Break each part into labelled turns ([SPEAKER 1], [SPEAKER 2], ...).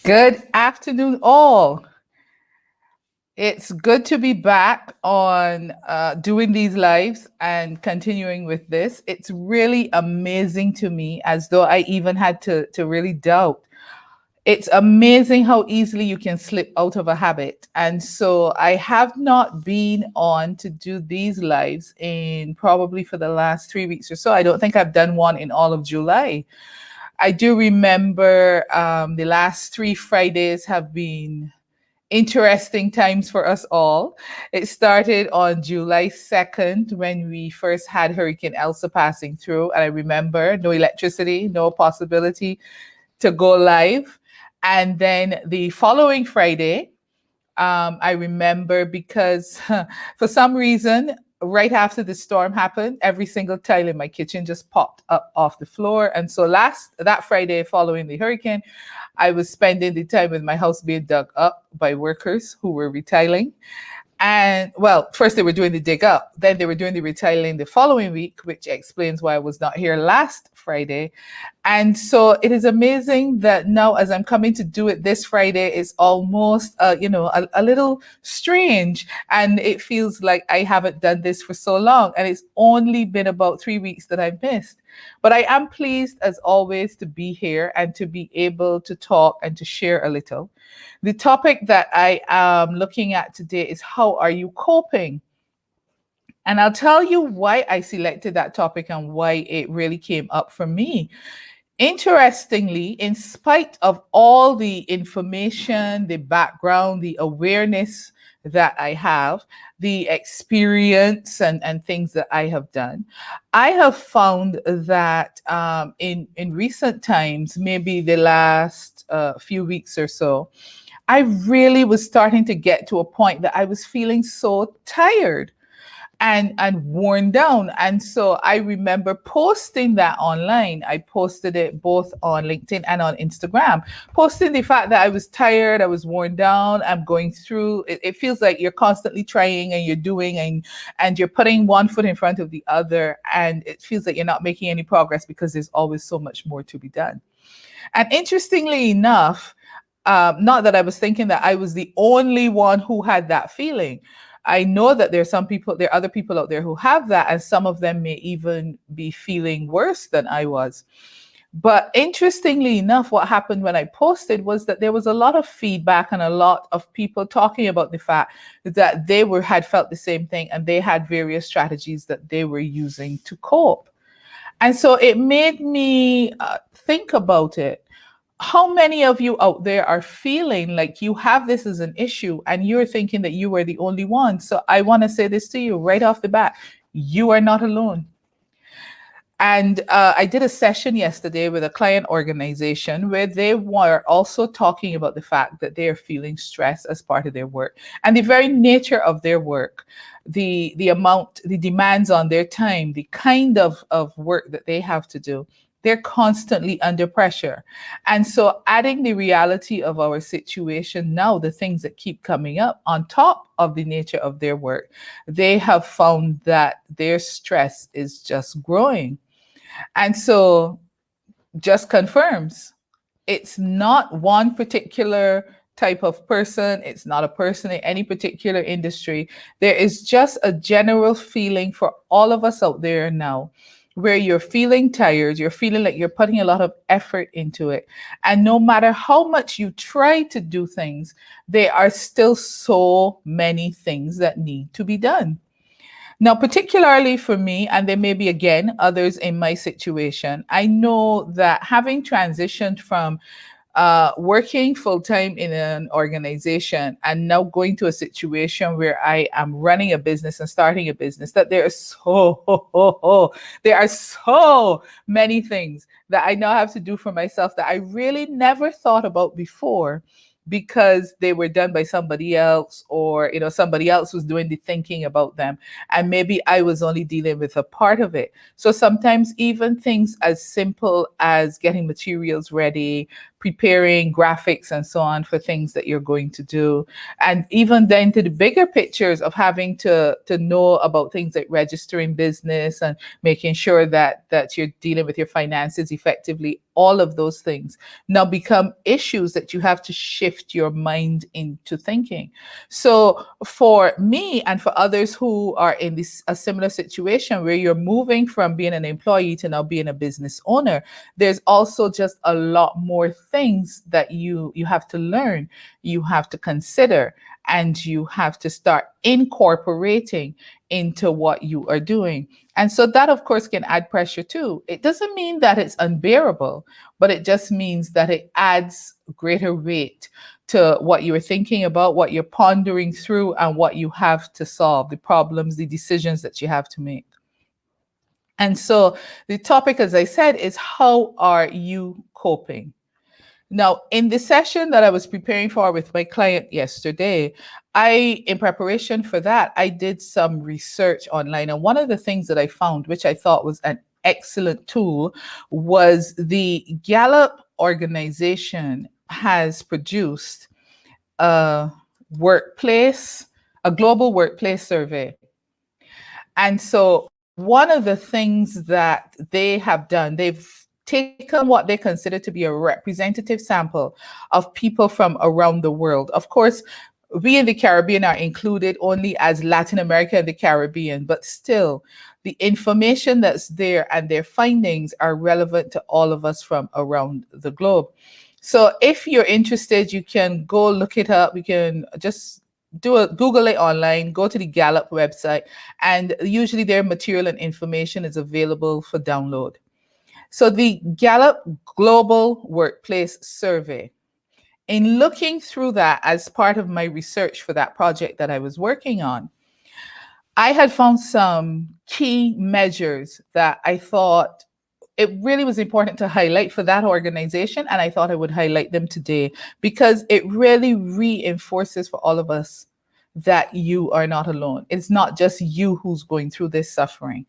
[SPEAKER 1] Good afternoon, all. It's good to be back on doing these lives and continuing with this. It's really amazing to me, as though I even had to really doubt. It's amazing how easily you can slip out of a habit. And so I have not been on to do these lives in probably for the last 3 weeks or so. I don't think I've done one in all of July. I do remember the last three Fridays have been interesting times for us all. It started on July 2nd when we first had Hurricane Elsa passing through. And I remember no electricity, no possibility to go live. And then the following Friday, I remember because for some reason, right after the storm happened, every single tile in my kitchen just popped up off the floor. And so that Friday following the hurricane, I was spending the time with my house being dug up by workers who were retiling. And well, first they were doing the dig up, then they were doing the retiling the following week, which explains why I was not here last Friday. And so it is amazing that now, as I'm coming to do it this Friday, it's almost, a little strange. And it feels like I haven't done this for so long. And it's only been about 3 weeks that I've missed. But I am pleased, as always, to be here and to be able to talk and to share a little. The topic that I am looking at today is how are you coping? And I'll tell you why I selected that topic and why it really came up for me. Interestingly, in spite of all the information, the background, the awareness that I have, the experience and things that I have done, I have found that in recent times, maybe the last few weeks or so, I really was starting to get to a point that I was feeling so tired and worn down. And so I remember posting that online. I posted it both on LinkedIn and on Instagram, posting the fact that I was tired, I was worn down, I'm going through it. It feels like you're constantly trying and you're doing and you're putting one foot in front of the other, and it feels like you're not making any progress because there's always so much more to be done. And interestingly enough, not that I was thinking that I was the only one who had that feeling. I know that there are other people out there who have that, and some of them may even be feeling worse than I was. But interestingly enough, what happened when I posted was that there was a lot of feedback and a lot of people talking about the fact that had felt the same thing and they had various strategies that they were using to cope. And so it made me think about it. How many of you out there are feeling like you have this as an issue and you're thinking that you are the only one? So I want to say this to you right off the bat. You are not alone. And I did a session yesterday with a client organization where they were also talking about the fact that they are feeling stress as part of their work and the very nature of their work, the amount, the demands on their time, the kind of work that they have to do. They're constantly under pressure. And so, adding the reality of our situation now, the things that keep coming up on top of the nature of their work, they have found that their stress is just growing. And so just confirms it's not one particular type of person, it's not a person in any particular industry. There is just a general feeling for all of us out there now where you're feeling tired, you're feeling like you're putting a lot of effort into it. And no matter how much you try to do things, there are still so many things that need to be done. Now, particularly for me, and there may be again others in my situation, I know that having transitioned from working full time in an organization and now going to a situation where I am running a business and starting a business, that there are so many things that I now have to do for myself that I really never thought about before because they were done by somebody else, or somebody else was doing the thinking about them, and maybe I was only dealing with a part of it. So sometimes even things as simple as getting materials ready, preparing graphics and so on for things that you're going to do. And even then to the bigger pictures of having to know about things like registering business and making sure that you're dealing with your finances effectively. All of those things now become issues that you have to shift your mind into thinking. So for me and for others who are in this a similar situation where you're moving from being an employee to now being a business owner, there's also just a lot more things that you have to learn, you have to consider, and you have to start incorporating into what you are doing. And so that, of course, can add pressure too. It doesn't mean that it's unbearable, but it just means that it adds greater weight to what you're thinking about, what you're pondering through, and what you have to solve, the problems, the decisions that you have to make. And so the topic, as I said, is how are you coping? Now, in the session that I was preparing for with my client yesterday, in preparation for that, I did some research online. And one of the things that I found, which I thought was an excellent tool, was the Gallup organization has produced a a global workplace survey. And so one of the things that they have done, they've taken what they consider to be a representative sample of people from around the world. Of course, we in the Caribbean are included only as Latin America and the Caribbean, but still, the information that's there and their findings are relevant to all of us from around the globe. So if you're interested, you can go look it up. You can just Google it online, go to the Gallup website, and usually their material and information is available for download. So the Gallup Global Workplace Survey, in looking through that as part of my research for that project that I was working on, I had found some key measures that I thought it really was important to highlight for that organization. And I thought I would highlight them today because it really reinforces for all of us that you are not alone. It's not just you who's going through this suffering.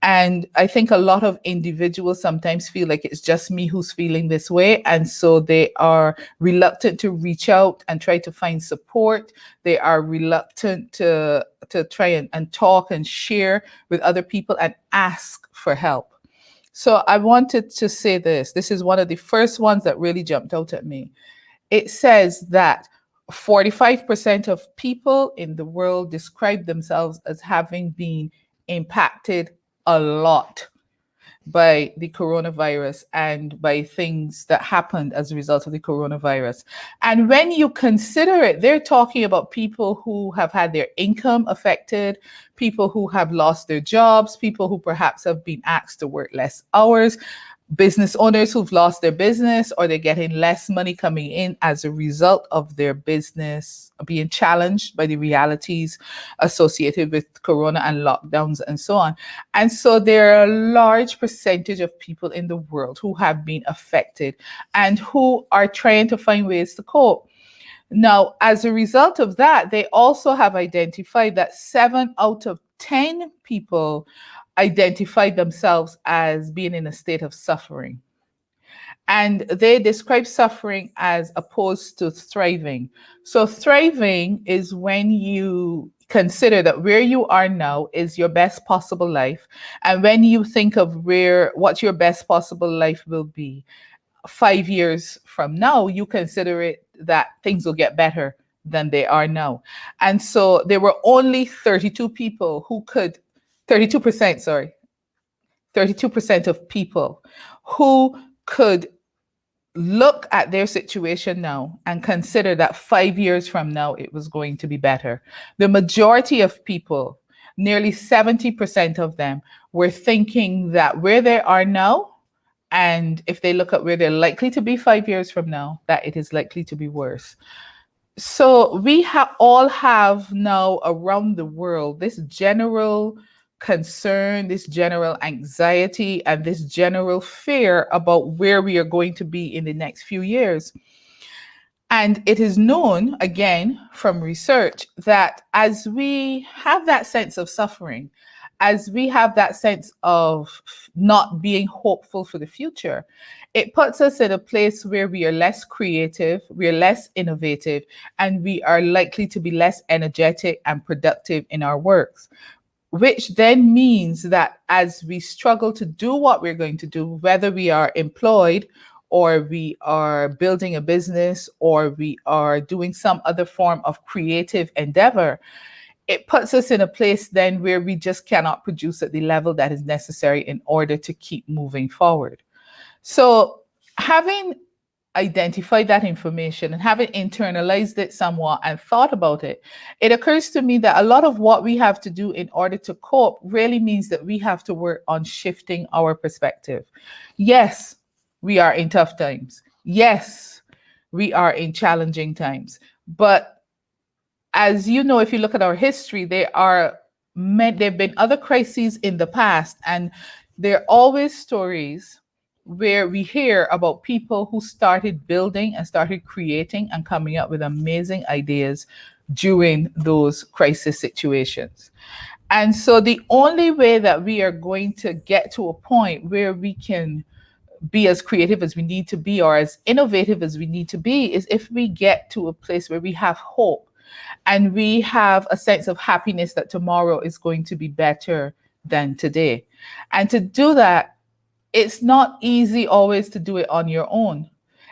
[SPEAKER 1] And I think a lot of individuals sometimes feel like it's just me who's feeling this way. And so they are reluctant to reach out and try to find support. They are reluctant to try and talk and share with other people and ask for help. So I wanted to say this. This is one of the first ones that really jumped out at me. It says that 45% of people in the world describe themselves as having been impacted a lot by the coronavirus and by things that happened as a result of the coronavirus. And when you consider it, they're talking about people who have had their income affected, people who have lost their jobs, people who perhaps have been asked to work less hours, business owners who've lost their business or they're getting less money coming in as a result of their business being challenged by the realities associated with corona and lockdowns and so on. And so there are a large percentage of people in the world who have been affected and who are trying to find ways to cope. Now, as a result of that, they also have identified that 7 out of 10 people identify themselves as being in a state of suffering. And they describe suffering as opposed to thriving. So thriving is when you consider that where you are now is your best possible life. And when you think of what your best possible life will be 5 years from now, you consider it that things will get better than they are now. And so there were only 32% of people who could look at their situation now and consider that 5 years from now it was going to be better. The majority of people, nearly 70% of them, were thinking that where they are now, and if they look at where they're likely to be 5 years from now, that it is likely to be worse. So we all have now around the world this general concern, this general anxiety, and this general fear about where we are going to be in the next few years. And it is known, again, from research, that as we have that sense of suffering, as we have that sense of not being hopeful for the future, it puts us in a place where we are less creative, we are less innovative, and we are likely to be less energetic and productive in our works, which then means that as we struggle to do what we're going to do, whether we are employed or we are building a business or we are doing some other form of creative endeavor, it puts us in a place then where we just cannot produce at the level that is necessary in order to keep moving forward. So, having identified that information and having internalized it somewhat and thought about it, it occurs to me that a lot of what we have to do in order to cope really means that we have to work on shifting our perspective. Yes, we are in tough times. Yes, we are in challenging times. But as you know, if you look at our history, there have been other crises in the past, and there are always stories where we hear about people who started building and started creating and coming up with amazing ideas during those crisis situations. And so the only way that we are going to get to a point where we can be as creative as we need to be or as innovative as we need to be is if we get to a place where we have hope and we have a sense of happiness that tomorrow is going to be better than today. And to do that, it's not easy always to do it on your own.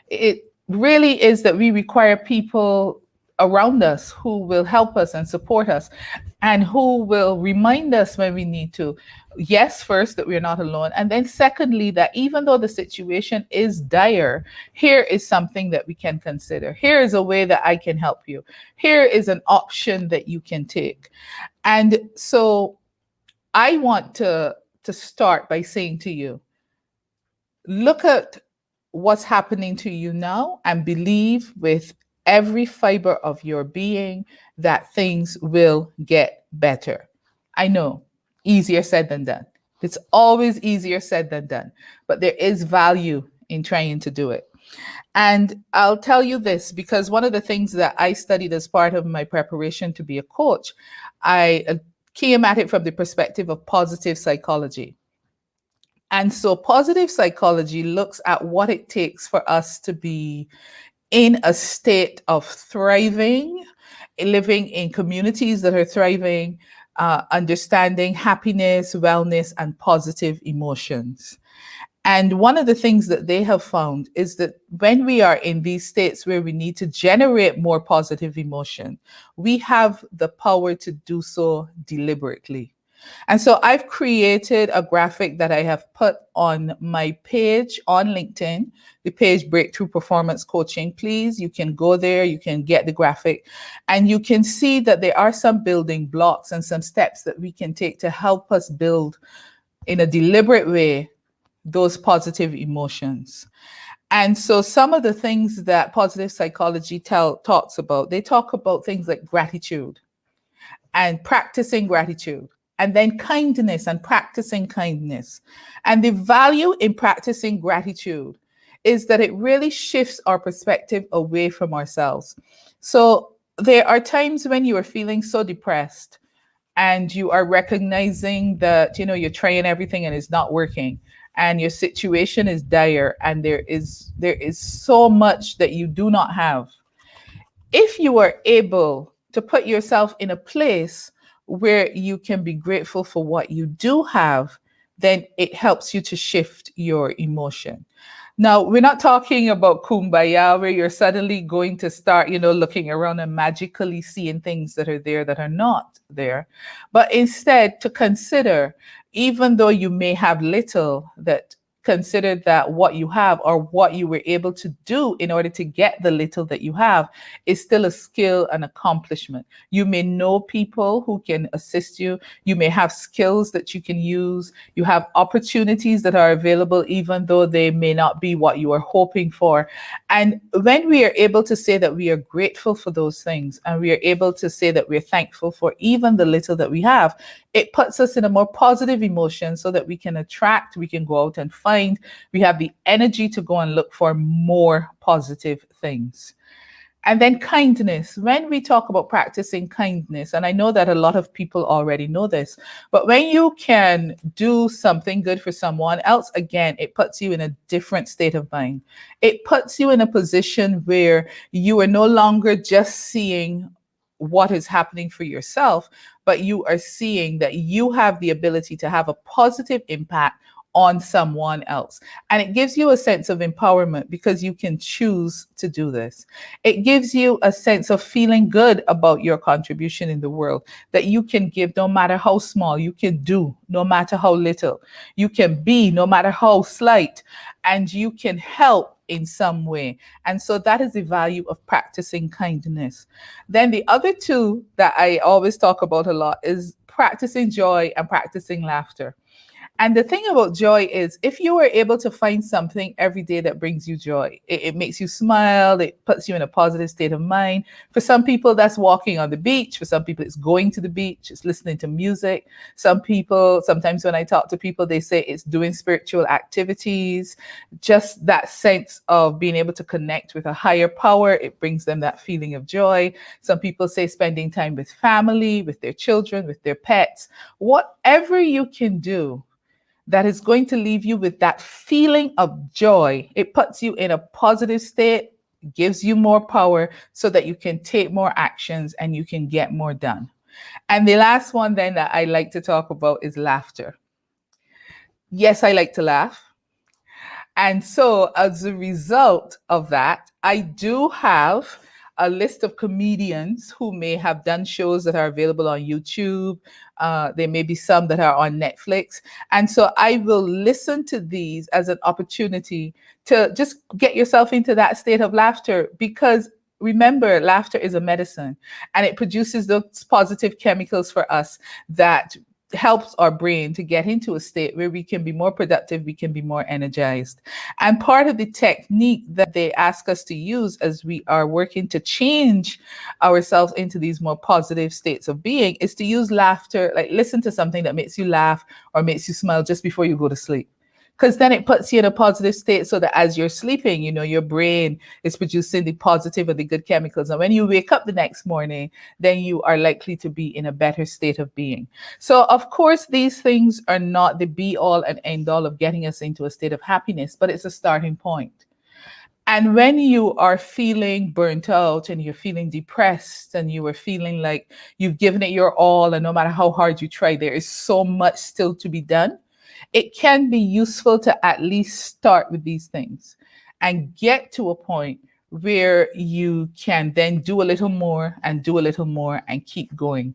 [SPEAKER 1] It really is that we require people around us who will help us and support us and who will remind us when we need to. Yes, first, that we're not alone. And then, secondly, that even though the situation is dire, here is something that we can consider. Here is a way that I can help you. Here is an option that you can take. And so I want to start by saying to you, look at what's happening to you now and believe with every fiber of your being that things will get better. I know, easier said than done. It's always easier said than done, but there is value in trying to do it. And I'll tell you this because one of the things that I studied as part of my preparation to be a coach, I came at it from the perspective of positive psychology. And so positive psychology looks at what it takes for us to be in a state of thriving, living in communities that are thriving, understanding happiness, wellness, and positive emotions. And one of the things that they have found is that when we are in these states where we need to generate more positive emotion, we have the power to do so deliberately. And so I've created a graphic that I have put on my page on LinkedIn, the page Breakthrough Performance Coaching. Please, you can go there, you can get the graphic, and you can see that there are some building blocks and some steps that we can take to help us build in a deliberate way those positive emotions. And so some of the things that positive psychology talks about, they talk about things like gratitude and practicing gratitude, and then kindness and practicing kindness. And the value in practicing gratitude is that it really shifts our perspective away from ourselves. So there are times when you are feeling so depressed and you are recognizing that you're trying everything and it's not working and your situation is dire and there is so much that you do not have. If you are able to put yourself in a place where you can be grateful for what you do have, then it helps you to shift your emotion. Now, we're not talking about kumbaya, where you're suddenly going to start, looking around and magically seeing things that are there that are not there. But instead, to consider, even though you may have little, that consider that what you have or what you were able to do in order to get the little that you have is still a skill and accomplishment. You may know people who can assist you. You may have skills that you can use. You have opportunities that are available, even though they may not be what you are hoping for. And when we are able to say that we are grateful for those things and we are able to say that we're thankful for even the little that we have, it puts us in a more positive emotion so that we can attract, we can go out and find, we have the energy to go and look for more positive things. And then kindness. When we talk about practicing kindness, and I know that a lot of people already know this, but when you can do something good for someone else, again, it puts you in a different state of mind. It puts you in a position where you are no longer just seeing what is happening for yourself, but you are seeing that you have the ability to have a positive impact on someone else. And it gives you a sense of empowerment because you can choose to do this. It gives you a sense of feeling good about your contribution in the world, that you can give no matter how small, you can do no matter how little, you can be no matter how slight, and you can help in some way. And so that is the value of practicing kindness. Then the other two that I always talk about a lot is practicing joy and practicing laughter. And the thing about joy is, if you are able to find something every day that brings you joy, it makes you smile, it puts you in a positive state of mind. For some people, that's walking on the beach. For some people, it's going to the beach, it's listening to music. Some people, sometimes when I talk to people, they say it's doing spiritual activities, just that sense of being able to connect with a higher power. It brings them that feeling of joy. Some people say spending time with family, with their children, with their pets. Whatever you can do that is going to leave you with that feeling of joy. It puts you in a positive state, gives you more power so that you can take more actions and you can get more done. And the last one then that I like to talk about is laughter. Yes, I like to laugh. And so, as a result of that, I do have a list of comedians who may have done shows that are available on YouTube. There may be some that are on Netflix. And so, I will listen to these as an opportunity to just get yourself into that state of laughter, because remember, laughter is a medicine and it produces those positive chemicals for us that helps our brain to get into a state where we can be more productive, we can be more energized. And part of the technique that they ask us to use as we are working to change ourselves into these more positive states of being is to use laughter, like listen to something that makes you laugh or makes you smile just before you go to sleep, because then it puts you in a positive state so that as you're sleeping, you know, your brain is producing the positive or the good chemicals. And when you wake up the next morning, then you are likely to be in a better state of being. So, of course, these things are not the be all and end all of getting us into a state of happiness, but it's a starting point. And when you are feeling burnt out and you're feeling depressed and you are feeling like you've given it your all, and no matter how hard you try, there is so much still to be done, it can be useful to at least start with these things and get to a point where you can then do a little more and do a little more and keep going.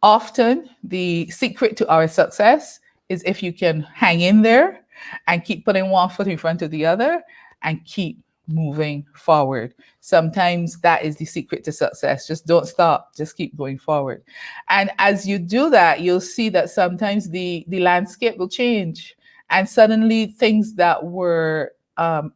[SPEAKER 1] Often, the secret to our success is if you can hang in there and keep putting one foot in front of the other and keep moving forward. Sometimes that is the secret to success. Just don't stop, just keep going forward. And as you do that, you'll see that sometimes the landscape will change. And suddenly, things that were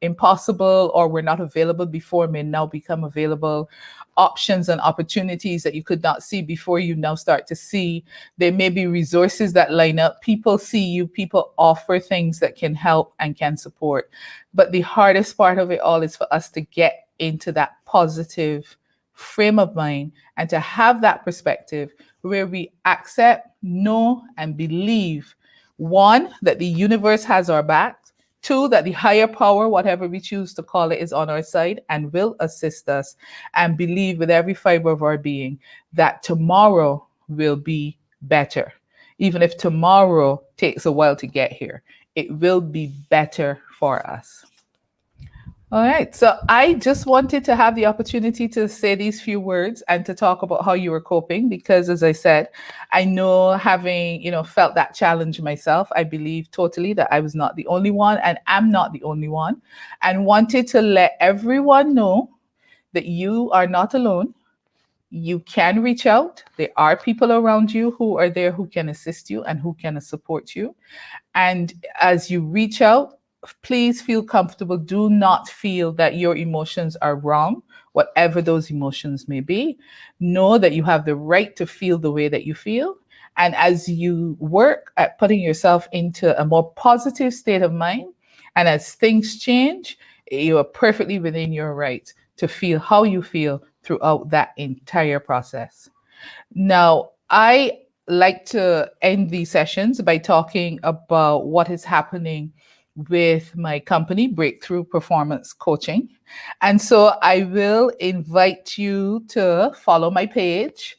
[SPEAKER 1] impossible or were not available before may now become available. Options and opportunities that you could not see before, you now start to see. There may be resources that line up. People see you, people offer things that can help and can support. But the hardest part of it all is for us to get into that positive frame of mind and to have that perspective where we accept, know, and believe, one, that the universe has our back. Two, that the higher power, whatever we choose to call it, is on our side and will assist us. And believe with every fiber of our being that tomorrow will be better. Even if tomorrow takes a while to get here, it will be better for us. All right. So I just wanted to have the opportunity to say these few words and to talk about how you were coping, because as I said, I know, having, felt that challenge myself, I believe totally that I was not the only one and am not the only one, and wanted to let everyone know that you are not alone. You can reach out. There are people around you who are there who can assist you and who can support you. And as you reach out, please feel comfortable. Do not feel that your emotions are wrong, whatever those emotions may be. Know that you have the right to feel the way that you feel. And as you work at putting yourself into a more positive state of mind, and as things change, you are perfectly within your rights to feel how you feel throughout that entire process. Now, I like to end these sessions by talking about what is happening with my company, Breakthrough Performance Coaching. And so I will invite you to follow my page,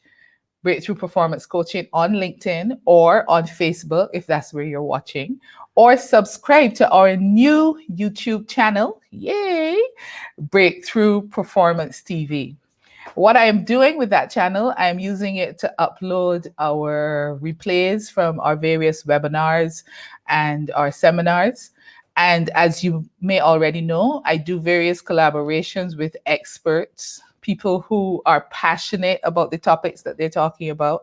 [SPEAKER 1] Breakthrough Performance Coaching, on LinkedIn or on Facebook, if that's where you're watching, or subscribe to our new YouTube channel, yay, Breakthrough Performance TV. What I am doing with that channel, I'm using it to upload our replays from our various webinars and our seminars. And as you may already know, I do various collaborations with experts, people who are passionate about the topics that they're talking about.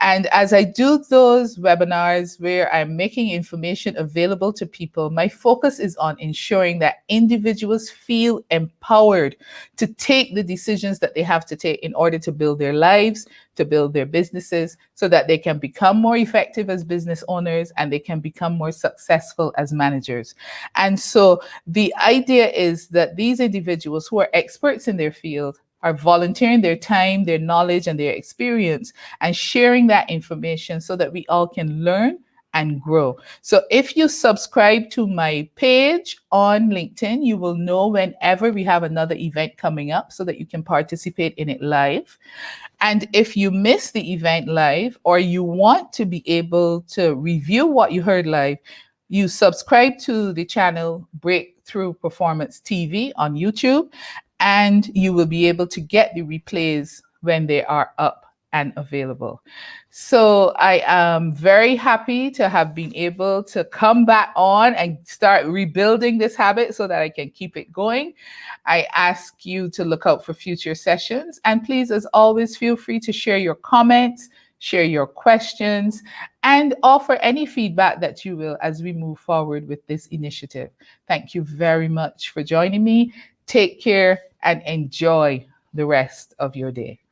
[SPEAKER 1] And as I do those webinars where I'm making information available to people, my focus is on ensuring that individuals feel empowered to take the decisions that they have to take in order to build their lives, to build their businesses, so that they can become more effective as business owners and they can become more successful as managers. And so the idea is that these individuals who are experts in their field are volunteering their time, their knowledge, and their experience and sharing that information so that we all can learn and grow. So if you subscribe to my page on LinkedIn, you will know whenever we have another event coming up so that you can participate in it live. And if you miss the event live or you want to be able to review what you heard live, you subscribe to the channel Breakthrough Performance TV on YouTube, and you will be able to get the replays when they are up and available. So I am very happy to have been able to come back on and start rebuilding this habit so that I can keep it going. I ask you to look out for future sessions. And please, as always, feel free to share your comments, share your questions, and offer any feedback that you will as we move forward with this initiative. Thank you very much for joining me. Take care and enjoy the rest of your day.